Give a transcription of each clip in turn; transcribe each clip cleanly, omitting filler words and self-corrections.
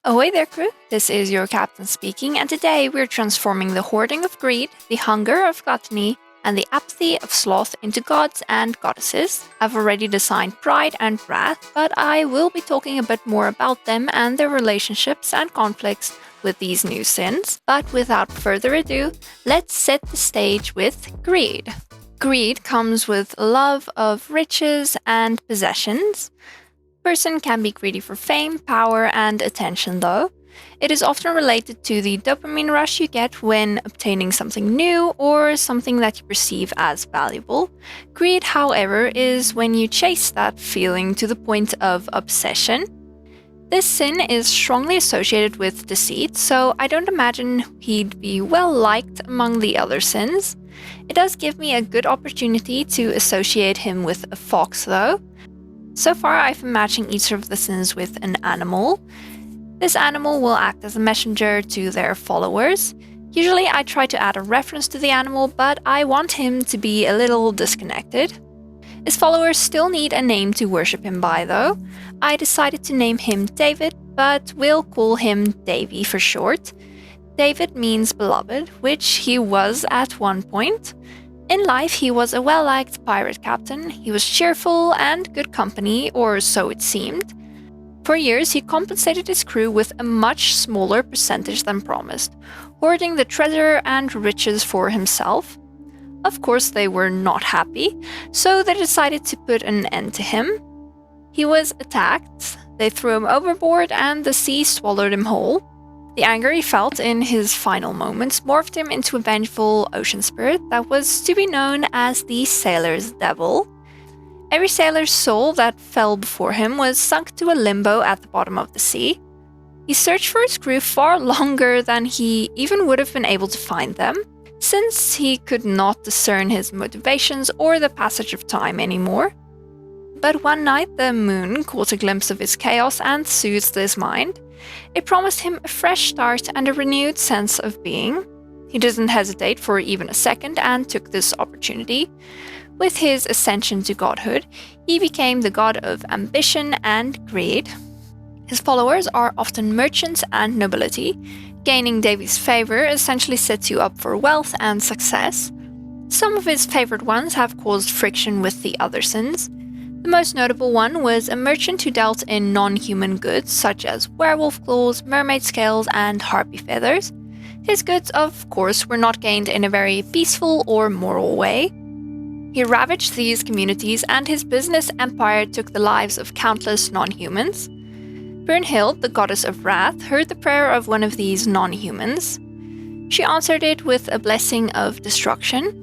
Ahoy there, crew! This is your captain speaking, and today we're transforming the hoarding of greed, the hunger of gluttony, and the apathy of sloth into gods and goddesses. I've already designed pride and wrath, but I will be talking a bit more about them and their relationships and conflicts with these new sins. But without further ado, let's set the stage with greed. Greed comes with love of riches and possessions. Person can be greedy for fame, power, and attention, though. It is often related to the dopamine rush you get when obtaining something new or something that you perceive as valuable. Greed, however, is when you chase that feeling to the point of obsession. This sin is strongly associated with deceit, so I don't imagine he'd be well liked among the other sins. It does give me a good opportunity to associate him with a fox, though. So far, I've been matching each of the sins with an animal. This animal will act as a messenger to their followers. Usually, I try to add a reference to the animal, but I want him to be a little disconnected. His followers still need a name to worship him by, though. I decided to name him David, but we'll call him Davy for short. David means beloved, which he was at one point. In life, he was a well-liked pirate captain. He was cheerful and good company, or so it seemed. For years, he compensated his crew with a much smaller percentage than promised, hoarding the treasure and riches for himself. Of course, they were not happy, so they decided to put an end to him. He was attacked, they threw him overboard, and the sea swallowed him whole. The anger he felt in his final moments morphed him into a vengeful ocean spirit that was to be known as the sailor's devil. Every sailor's soul that fell before him was sunk to a limbo at the bottom of the sea. He searched for his crew far longer than he even would have been able to find them, since he could not discern his motivations or the passage of time anymore. But one night the moon caught a glimpse of his chaos and soothed his mind. It promised him a fresh start and a renewed sense of being. He didn't hesitate for even a second and took this opportunity. With his ascension to godhood, he became the god of ambition and greed. His followers are often merchants and nobility. Gaining Davy's favor essentially sets you up for wealth and success. Some of his favorite ones have caused friction with the other sins. The most notable one was a merchant who dealt in non-human goods such as werewolf claws, mermaid scales, and harpy feathers. His goods, of course, were not gained in a very peaceful or moral way. He ravaged these communities, and his business empire took the lives of countless non-humans. Brunhild, the goddess of wrath, heard the prayer of one of these non-humans. She answered it with a blessing of destruction.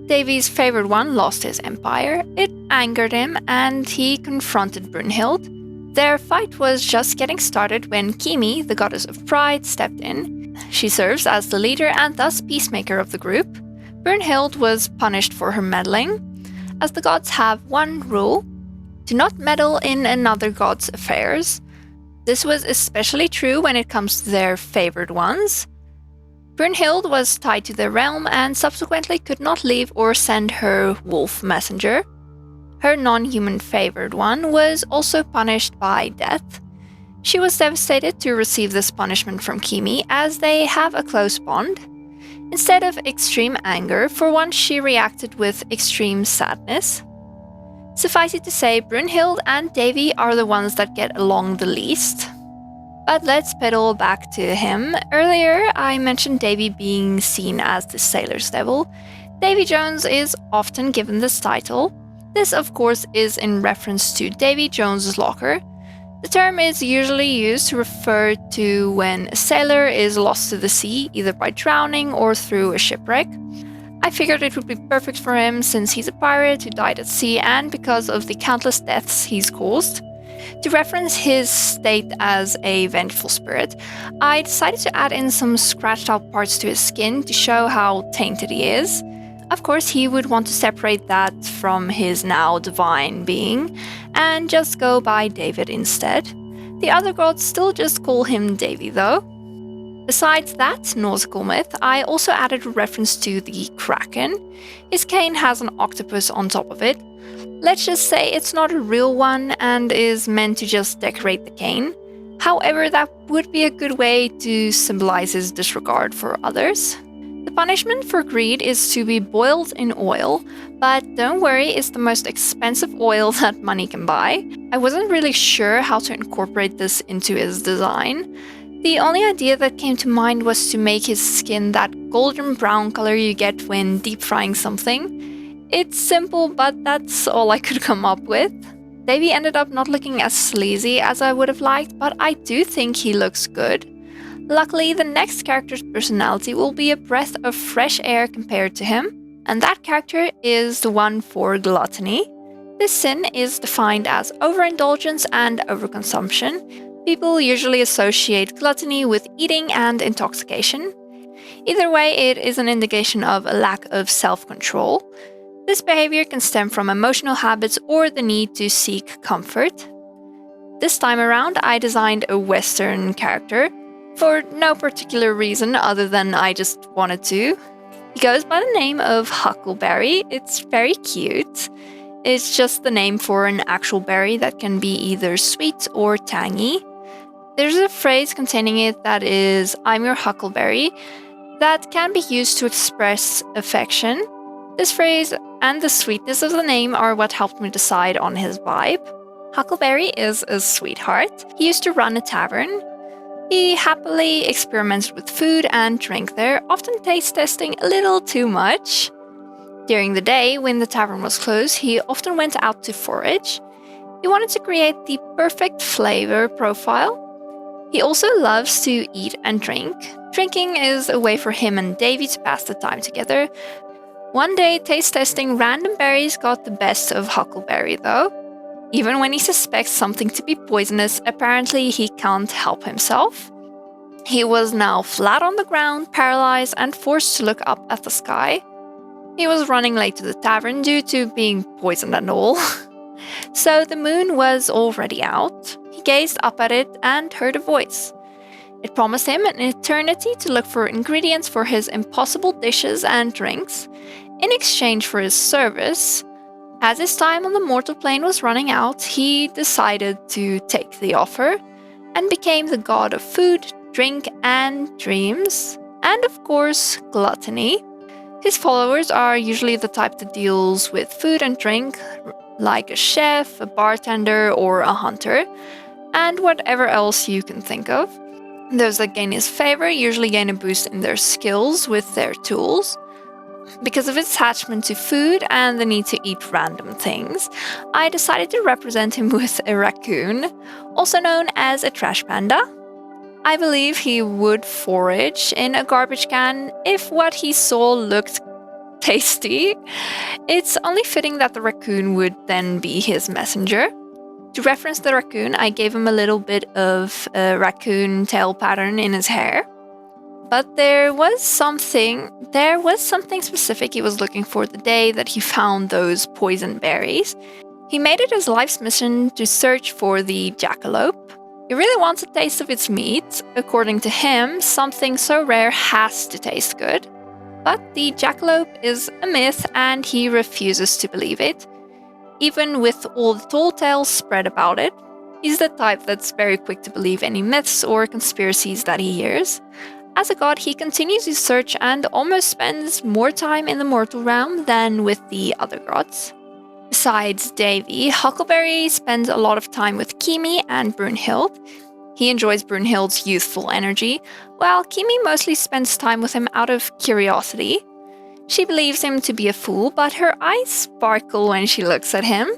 Davy's favorite one lost his empire. It angered him, and he confronted Brunhild. Their fight was just getting started when Kimi, the goddess of pride, stepped in. She serves as the leader and thus peacemaker of the group. Brunhild was punished for her meddling, as the gods have one rule: do not meddle in another god's affairs. This was especially true when it comes to their favored ones. Brunhild was tied to their realm and subsequently could not leave or send her wolf messenger. Her non-human favored one was also punished by death. She was devastated to receive this punishment from Kimi, as they have a close bond. Instead of extreme anger, for once she reacted with extreme sadness. Suffice it to say, Brunhild and Davy are the ones that get along the least. But let's pedal back to him. Earlier, I mentioned Davy being seen as the sailor's devil. Davy Jones is often given this title. This, of course, is in reference to Davy Jones's locker. The term is usually used to refer to when a sailor is lost to the sea, either by drowning or through a shipwreck. I figured it would be perfect for him since he's a pirate who died at sea and because of the countless deaths he's caused. To reference his state as a vengeful spirit, I decided to add in some scratched out parts to his skin to show how tainted he is. Of course, he would want to separate that from his now divine being, and just go by David instead. The other gods still just call him Davy, though. Besides that nautical myth, I also added a reference to the Kraken. His cane has an octopus on top of it. Let's just say it's not a real one and is meant to just decorate the cane. However, that would be a good way to symbolize his disregard for others. The punishment for greed is to be boiled in oil, but don't worry, it's the most expensive oil that money can buy. I wasn't really sure how to incorporate this into his design. The only idea that came to mind was to make his skin that golden brown color you get when deep frying something. It's simple, but that's all I could come up with. Davey ended up not looking as sleazy as I would have liked, but I do think he looks good. Luckily, the next character's personality will be a breath of fresh air compared to him, and that character is the one for gluttony. This sin is defined as overindulgence and overconsumption. People usually associate gluttony with eating and intoxication. Either way, it is an indication of a lack of self-control. This behavior can stem from emotional habits or the need to seek comfort. This time around, I designed a Western character for no particular reason other than I just wanted to. He goes by the name of Huckleberry. It's very cute. It's just the name for an actual berry that can be either sweet or tangy. There's a phrase containing it that is, "I'm your huckleberry," that can be used to express affection. This phrase and the sweetness of the name are what helped me decide on his vibe. Huckleberry is a sweetheart. He used to run a tavern. He happily experiments with food and drink there, often taste testing a little too much. During the day, when the tavern was closed, he often went out to forage. He wanted to create the perfect flavor profile. He also loves to eat and drink. Drinking is a way for him and Davy to pass the time together. One day, taste testing random berries got the best of Huckleberry, though. Even when he suspects something to be poisonous, apparently he can't help himself. He was now flat on the ground, paralyzed, and forced to look up at the sky. He was running late to the tavern due to being poisoned and all. So the moon was already out. He gazed up at it and heard a voice. It promised him an eternity to look for ingredients for his impossible dishes and drinks in exchange for his service. As his time on the mortal plane was running out, he decided to take the offer and became the god of food, drink, and dreams, and of course, gluttony. His followers are usually the type that deals with food and drink, like a chef, a bartender, or a hunter, and whatever else you can think of. Those that gain his favor usually gain a boost in their skills with their tools. Because of its attachment to food and the need to eat random things, I decided to represent him with a raccoon, also known as a trash panda. I believe he would forage in a garbage can if what he saw looked tasty. It's only fitting that the raccoon would then be his messenger. To reference the raccoon, I gave him a little bit of a raccoon tail pattern in his hair. But there was something specific he was looking for the day that he found those poison berries. He made it his life's mission to search for the jackalope. He really wants a taste of its meat. According to him, something so rare has to taste good. But the jackalope is a myth and he refuses to believe it. Even with all the tall tales spread about it, he's the type that's very quick to believe any myths or conspiracies that he hears. As a god, he continues his search and almost spends more time in the mortal realm than with the other gods. Besides Davy, Huckleberry spends a lot of time with Kimi and Brunhild. He enjoys Brunhild's youthful energy, while Kimi mostly spends time with him out of curiosity. She believes him to be a fool, but her eyes sparkle when she looks at him.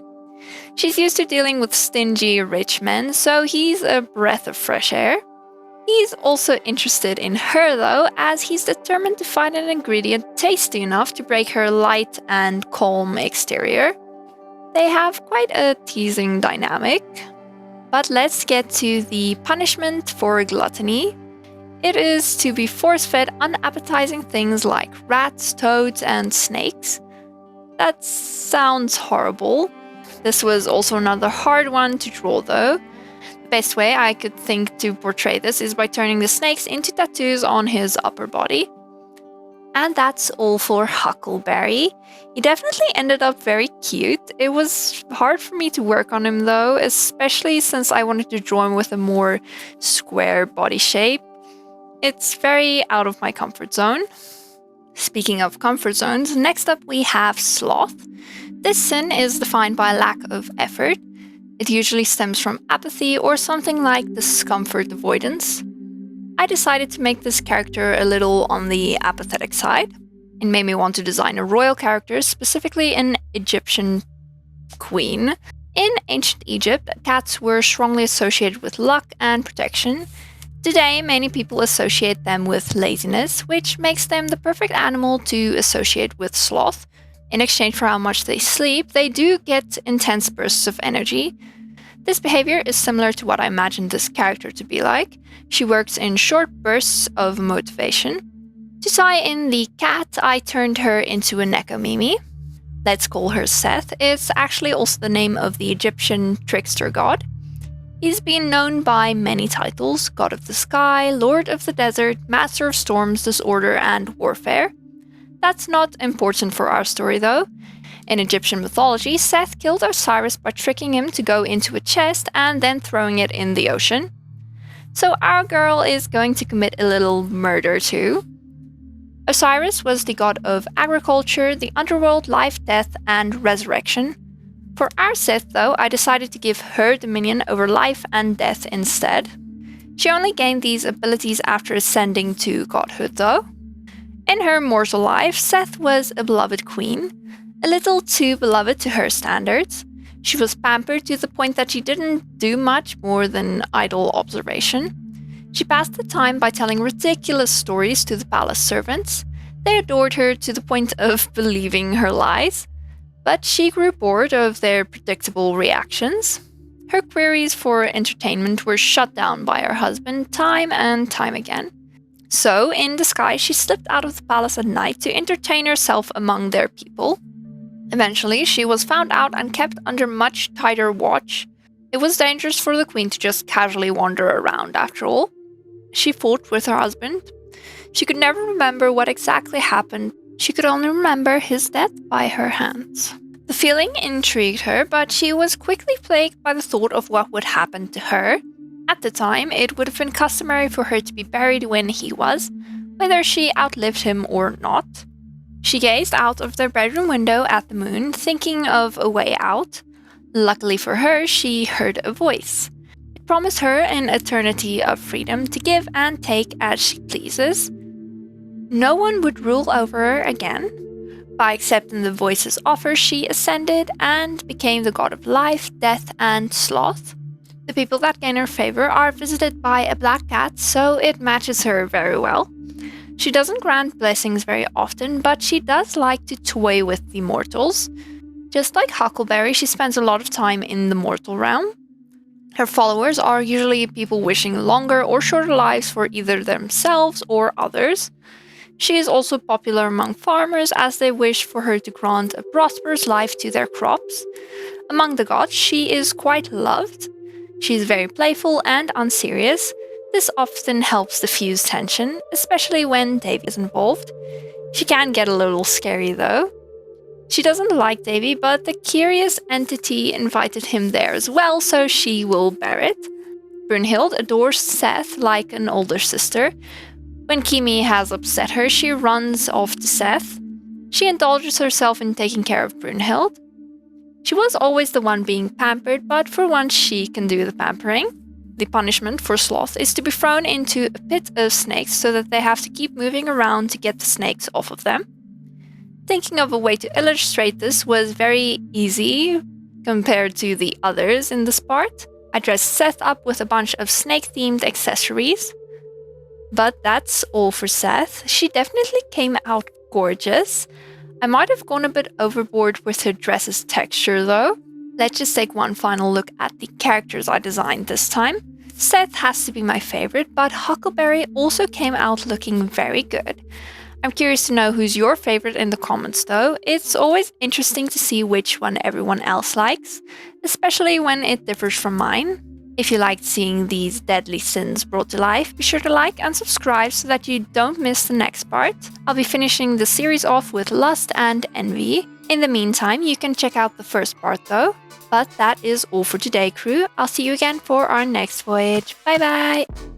She's used to dealing with stingy rich men, so he's a breath of fresh air. He's also interested in her though, as he's determined to find an ingredient tasty enough to break her light and calm exterior. They have quite a teasing dynamic. But let's get to the punishment for gluttony. It is to be force-fed unappetizing things like rats, toads, and snakes. That sounds horrible. This was also another hard one to draw though. The best way I could think to portray this is by turning the snakes into tattoos on his upper body. And that's all for Huckleberry. He definitely ended up very cute. It was hard for me to work on him though, especially since I wanted to draw him with a more square body shape. It's very out of my comfort zone. Speaking of comfort zones, next up we have Sloth. This sin is defined by a lack of effort. It usually stems from apathy or something like discomfort avoidance. I decided to make this character a little on the apathetic side. It made me want to design a royal character, specifically an Egyptian queen. In ancient Egypt, cats were strongly associated with luck and protection. Today, many people associate them with laziness, which makes them the perfect animal to associate with sloth. In exchange for how much they sleep, they do get intense bursts of energy. This behavior is similar to what I imagined this character to be like. She works in short bursts of motivation. To tie in the cat, I turned her into a Nekomimi. Let's call her Seth. It's actually also the name of the Egyptian trickster god. He's been known by many titles: God of the Sky, Lord of the Desert, Master of Storms, Disorder, and Warfare. That's not important for our story though. In Egyptian mythology, Seth killed Osiris by tricking him to go into a chest and then throwing it in the ocean. So our girl is going to commit a little murder too. Osiris was the god of agriculture, the underworld, life, death, and resurrection. For our Seth though, I decided to give her dominion over life and death instead. She only gained these abilities after ascending to godhood though. In her mortal life, Seth was a beloved queen. A little too beloved to her standards. She was pampered to the point that she didn't do much more than idle observation. She passed the time by telling ridiculous stories to the palace servants. They adored her to the point of believing her lies. But she grew bored of their predictable reactions. Her queries for entertainment were shut down by her husband time and time again. So, in disguise, she slipped out of the palace at night to entertain herself among their people. Eventually, she was found out and kept under much tighter watch. It was dangerous for the queen to just casually wander around, after all. She fought with her husband. She could never remember what exactly happened. She could only remember his death by her hands. The feeling intrigued her, but she was quickly plagued by the thought of what would happen to her. At the time, it would have been customary for her to be buried when he was, whether she outlived him or not. She gazed out of their bedroom window at the moon, thinking of a way out. Luckily for her, she heard a voice. It promised her an eternity of freedom to give and take as she pleases. No one would rule over her again. By accepting the voice's offer, she ascended and became the god of life, death, and sloth. The people that gain her favor are visited by a black cat, so it matches her very well. She doesn't grant blessings very often, but she does like to toy with the mortals. Just like Huckleberry, she spends a lot of time in the mortal realm. Her followers are usually people wishing longer or shorter lives for either themselves or others. She is also popular among farmers as they wish for her to grant a prosperous life to their crops. Among the gods, she is quite loved. She is very playful and unserious. This often helps diffuse tension, especially when Davy is involved. She can get a little scary though. She doesn't like Davy, but the curious entity invited him there as well, so she will bear it. Brunhild adores Seth like an older sister. When Kimi has upset her, she runs off to Seth. She indulges herself in taking care of Brunhild. She was always the one being pampered, but for once she can do the pampering. The punishment for Sloth is to be thrown into a pit of snakes so that they have to keep moving around to get the snakes off of them. Thinking of a way to illustrate this was very easy compared to the others in this part. I dressed Seth up with a bunch of snake-themed accessories. But that's all for Seth. She definitely came out gorgeous. I might have gone a bit overboard with her dress's texture though. Let's just take one final look at the characters I designed this time. Seth has to be my favorite, but Huckleberry also came out looking very good. I'm curious to know who's your favorite in the comments though. It's always interesting to see which one everyone else likes, especially when it differs from mine. If you liked seeing these deadly sins brought to life, be sure to like and subscribe so that you don't miss the next part. I'll be finishing the series off with lust and envy. In the meantime, you can check out the first part though. But that is all for today, crew. I'll see you again for our next voyage. Bye bye!